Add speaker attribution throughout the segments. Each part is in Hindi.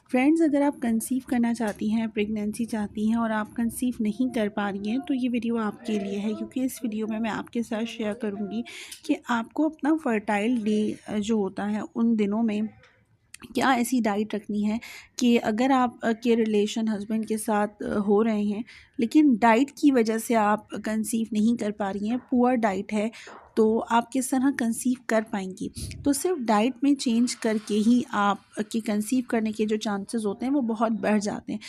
Speaker 1: फ्रेंड्स, अगर आप कंसीव करना चाहती हैं, प्रेगनेंसी चाहती हैं और आप कंसीव नहीं कर पा रही हैं तो ये वीडियो आपके लिए है, क्योंकि इस वीडियो में मैं आपके साथ शेयर करूंगी कि आपको अपना फर्टाइल डे जो होता है उन दिनों में क्या ऐसी डाइट रखनी है कि अगर आप के रिलेशन हस्बैंड के साथ हो रहे हैं लेकिन डाइट की वजह से आप कंसीव नहीं कर पा रही हैं, पुअर डाइट है, तो आप किस तरह कंसीव कर पाएंगी। तो सिर्फ डाइट में चेंज करके ही आप के कंसीव करने के जो चांसेस होते हैं वो बहुत बढ़ जाते हैं।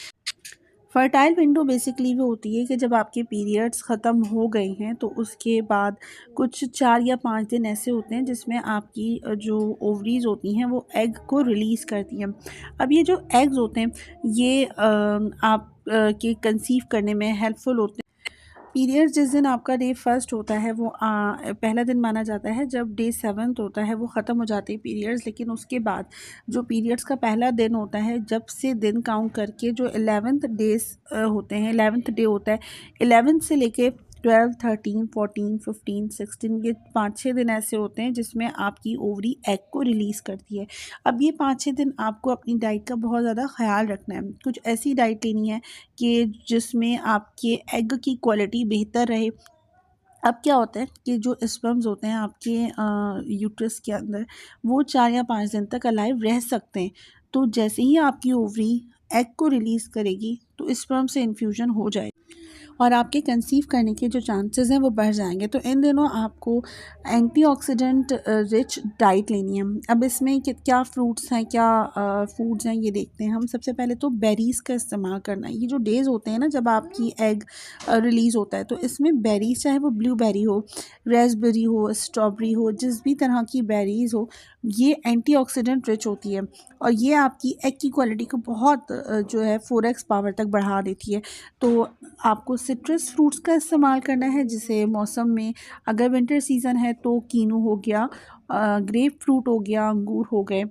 Speaker 1: फर्टाइल विंडो बेसिकली वो होती है कि जब आपके पीरियड्स ख़त्म हो गए हैं तो उसके बाद कुछ 4 या 5 दिन ऐसे होते हैं जिसमें आपकी जो ओवरीज़ होती हैं वो एग को रिलीज़ करती हैं। अब ये जो एग्स होते हैं ये आप के कंसीव करने में हेल्पफुल होते हैं। पीरियड्स जिस दिन आपका डे फर्स्ट होता है वो पहला दिन माना जाता है। जब डे सेवन्थ होता है वो ख़त्म हो जाते हैं पीरियड्स, लेकिन उसके बाद जो पीरियड्स का पहला दिन होता है, जब से दिन काउंट करके जो 11th डेज होते हैं, 11th डे होता है, 11th से लेके 12, 13, 14, 15, 16, ये 5-6 दिन ऐसे होते हैं जिसमें आपकी ओवरी एग को रिलीज़ करती है। अब ये 5-6 दिन आपको अपनी डाइट का बहुत ज़्यादा ख्याल रखना है। कुछ ऐसी डाइट लेनी है कि जिसमें आपके एग की क्वालिटी बेहतर रहे। अब क्या होता है कि जो स्पर्म्स होते हैं आपके यूट्रस के अंदर, वो 4 या 5 दिन तक अलाइव रह सकते हैं। तो जैसे ही आपकी ओवरी एग को रिलीज़ करेगी तो स्पर्म से इन्फ्यूजन हो जाएगा और आपके कंसीव करने के जो चांसेस हैं वो बढ़ जाएंगे। तो इन दिनों आपको एंटीऑक्सीडेंट रिच डाइट लेनी है। अब इसमें क्या फ्रूट्स हैं, क्या फूड्स हैं, ये देखते हैं हम। सबसे पहले तो बेरीज़ का इस्तेमाल करना है। ये जो डेज़ होते हैं ना जब आपकी एग रिलीज़ होता है, तो इसमें बेरीज़, चाहे वो ब्लूबेरी हो, रेस्पबेरी हो, स्ट्रॉबेरी हो, जिस भी तरह की बेरीज़ हो, ये एंटीऑक्सीडेंट रिच होती है और ये आपकी एग की क्वालिटी को बहुत जो है 4x पावर तक बढ़ा देती है। तो आपको सिट्रस फ्रूट्स का इस्तेमाल करना है, जिसे मौसम में अगर विंटर सीज़न है तो कीनू हो गया, ग्रेप फ्रूट हो गया, अंगूर हो गए,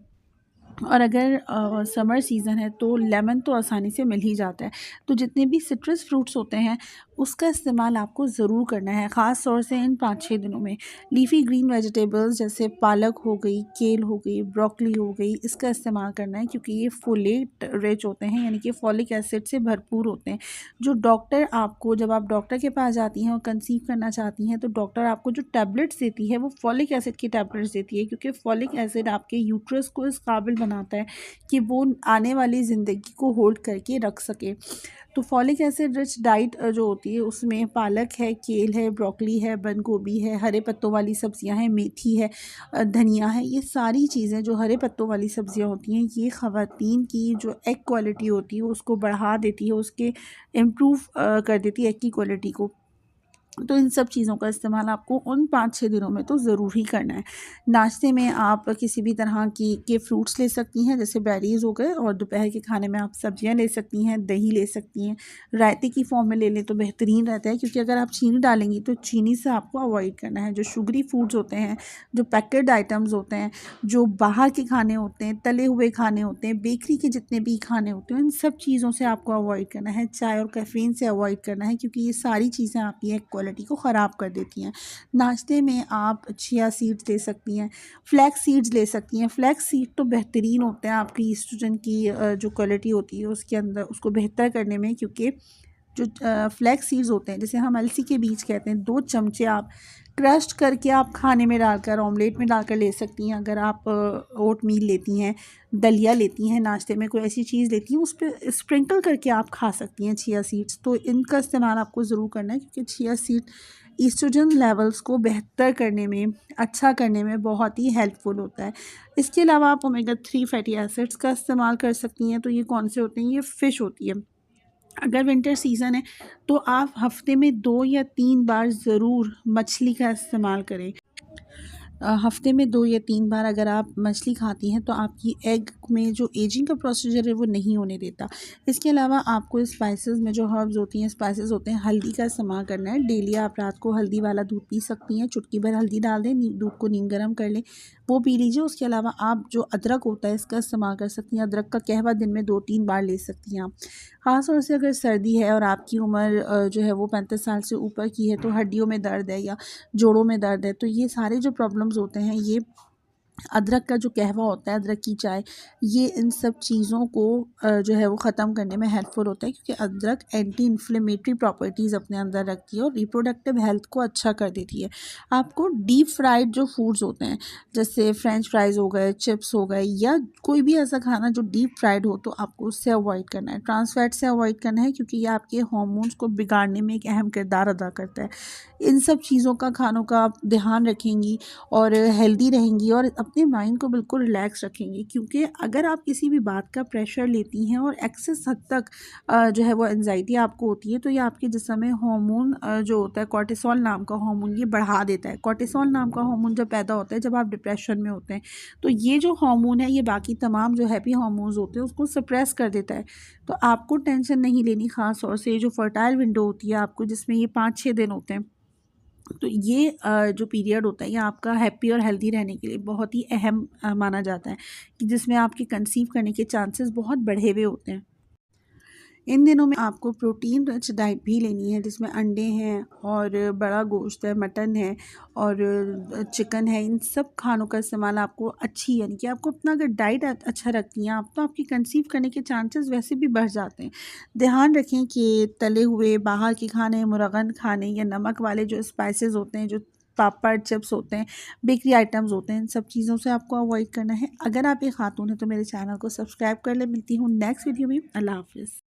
Speaker 1: और अगर समर सीज़न है तो लेमन तो आसानी से मिल ही जाता है। तो जितने भी सिट्रस फ्रूट्स होते हैं उसका इस्तेमाल आपको ज़रूर करना है, ख़ास तौर से इन 5-6 दिनों में। लीफ़ी ग्रीन वेजिटेबल्स जैसे पालक हो गई, केल हो गई, ब्रोकली हो गई, इसका इस्तेमाल करना है क्योंकि ये फोलेट रिच होते हैं, यानी कि फॉलिक एसिड से भरपूर होते हैं। जो डॉक्टर आपको, जब आप डॉक्टर के पास जाती हैं और कंसीव करना चाहती हैं तो डॉक्टर आपको जो टैबलेट्स देती है वो फॉलिक एसिड की टैबलेट्स देती है, क्योंकि फॉलिक एसिड आपके यूट्रस को इस काबिल बनाता है कि वो आने वाली ज़िंदगी को होल्ड करके रख सके। तो फॉलिक एसिड रिच डाइट जो होती है उसमें पालक है, केल है, ब्रोकली है, बंद गोभी है, हरे पत्तों वाली सब्जियां हैं, मेथी है, धनिया है। ये सारी चीज़ें जो हरे पत्तों वाली सब्जियां होती हैं ये ख़वातीन की जो एग क्वालिटी होती है उसको बढ़ा देती है, उसके इम्प्रूव कर देती है एग की क्वालिटी को। तो इन सब चीज़ों का इस्तेमाल आपको उन 5-6 दिनों में तो ज़रूर ही करना है। नाश्ते में आप किसी भी तरह की के फ्रूट्स ले सकती हैं, जैसे बेरीज़ हो गए, और दोपहर के खाने में आप सब्जियां ले सकती हैं, दही ले सकती हैं। रायते की फॉर्म में ले लें तो बेहतरीन रहता है, क्योंकि अगर आप चीनी डालेंगी तो चीनी से आपको अवॉइड करना है। जो शुगरी फूड्स होते हैं, जो पैकेट आइटम्स होते हैं, जो बाहर के खाने होते हैं, तले हुए खाने होते हैं, बेकरी के जितने भी खाने होते हैं, इन सब चीज़ों से आपको अवॉइड करना है। चाय और कैफ़ीन से अवॉइड करना है, क्योंकि ये सारी चीज़ें आपकी एक क्वालिटी को ख़राब कर देती हैं। नाश्ते में आप चिया सीड्स ले सकती हैं, फ्लैक्स सीड्स ले सकती हैं। फ्लैक्स सीड तो बेहतरीन होते हैं आपकी ईस्ट्रोजन की जो क्वालिटी होती है उसके अंदर उसको बेहतर करने में, क्योंकि जो फ्लैक्स सीड्स होते हैं, जैसे हम अलसी के बीज कहते हैं, 2 चमचे आप क्रश्ड करके आप खाने में डालकर, ऑमलेट में डालकर ले सकती हैं। अगर आप ओट मील लेती हैं, दलिया लेती हैं, नाश्ते में कोई ऐसी चीज़ लेती हैं, उस पर स्प्रिंकल करके आप खा सकती हैं चिया सीड्स। तो इनका इस्तेमाल आपको ज़रूर करना है, क्योंकि चिया सीड ईस्ट्रोजन लेवल्स को बेहतर करने में, अच्छा करने में बहुत ही हेल्पफुल होता है। इसके अलावा आप ओमेगा 3 फैटी एसिड्स का इस्तेमाल कर सकती हैं। तो ये कौन से होते हैं? ये फ़िश होती है। अगर विंटर सीज़न है तो आप हफ्ते में 2 या 3 बार ज़रूर मछली का इस्तेमाल करें। हफ्ते में 2 या 3 बार अगर आप मछली खाती हैं तो आपकी एग में जो एजिंग का प्रोसीजर है वो नहीं होने देता। इसके अलावा आपको स्पाइसेस में जो हर्ब्स होती हैं, स्पाइसेस होते हैं, हल्दी का इस्तेमाल करना है। डेली आप रात को हल्दी वाला दूध पी सकती हैं। चुटकी भर हल्दी डाल दें, दूध को नीम गर्म कर लें, वो पी लीजिए। उसके अलावा आप जो अदरक होता है इसका इस्तेमाल कर सकती हैं। अदरक का कहवा दिन में 2-3 बार ले सकती हैं आप। ख़ास तौर से अगर सर्दी है और आपकी उम्र जो है वो 35 साल से ऊपर की है, तो हड्डियों में दर्द है या जोड़ों में दर्द है, तो ये सारे जो प्रॉब्लम्स होते हैं ये अदरक का जो कहवा होता है, अदरक की चाय, ये इन सब चीज़ों को जो है वो ख़त्म करने में हेल्पफुल होता है, क्योंकि अदरक एंटी इन्फ्लेमेटरी प्रॉपर्टीज़ अपने अंदर रखती है और रिप्रोडक्टिव हेल्थ को अच्छा कर देती है। आपको डीप फ्राइड जो फूड्स होते हैं, जैसे फ्रेंच फ्राइज़ हो गए, चिप्स हो गए, या कोई भी ऐसा खाना जो डीप फ्राइड हो, तो आपको उससे अवॉइड करना है। ट्रांस फैट से अवॉइड करना है, क्योंकि ये आपके हार्मोन्स को बिगाड़ने में एक अहम किरदार अदा करता है। इन सब चीज़ों का, खानों का आप ध्यान रखेंगी और हेल्दी रहेंगी और अपने माइंड को बिल्कुल रिलैक्स रखेंगी, क्योंकि अगर आप किसी भी बात का प्रेशर लेती हैं और एक्सेस हद तक जो है वो एंजाइटी आपको होती है, तो ये आपके जिस्म में हार्मोन जो होता है कॉर्टिसोल नाम का हार्मोन, ये बढ़ा देता है। कॉर्टिसोल नाम का हार्मोन जब पैदा होता है जब आप डिप्रेशन में होते हैं, तो ये जो हार्मोन है ये बाकी तमाम जो हैप्पी हार्मोन्स होते हैं उसको सप्रेस कर देता है। तो आपको टेंशन नहीं लेनी, ख़ास तौर से जो फर्टाइल विंडो होती है आपको, जिसमें ये 5-6 दिन होते हैं, तो ये जो पीरियड होता है ये आपका हैप्पी और हेल्दी रहने के लिए बहुत ही अहम माना जाता है, कि जिसमें आपके कंसीव करने के चांसेस बहुत बढ़े हुए होते हैं। इन दिनों में आपको प्रोटीन रिच डाइट भी लेनी है, जिसमें अंडे हैं और बड़ा गोश्त है, मटन है और चिकन है। इन सब खानों का इस्तेमाल आपको अच्छी, यानी कि आपको अपना अगर डाइट अच्छा रखती हैं आप, तो आपकी कंसीव करने के चांसेस वैसे भी बढ़ जाते हैं। ध्यान रखें कि तले हुए बाहर के खाने, मुरगन खाने या नमक वाले जो स्पाइसेस होते हैं, जो पापड़, चिप्स होते हैं, बेकरी आइटम्स होते हैं, इन सब चीज़ों से आपको अवॉइड करना है। अगर आप एक खातून हैं तो मेरे चैनल को सब्सक्राइब कर लें। मिलती हूँ नेक्स्ट वीडियो में। अल्लाह हाफ़िज़।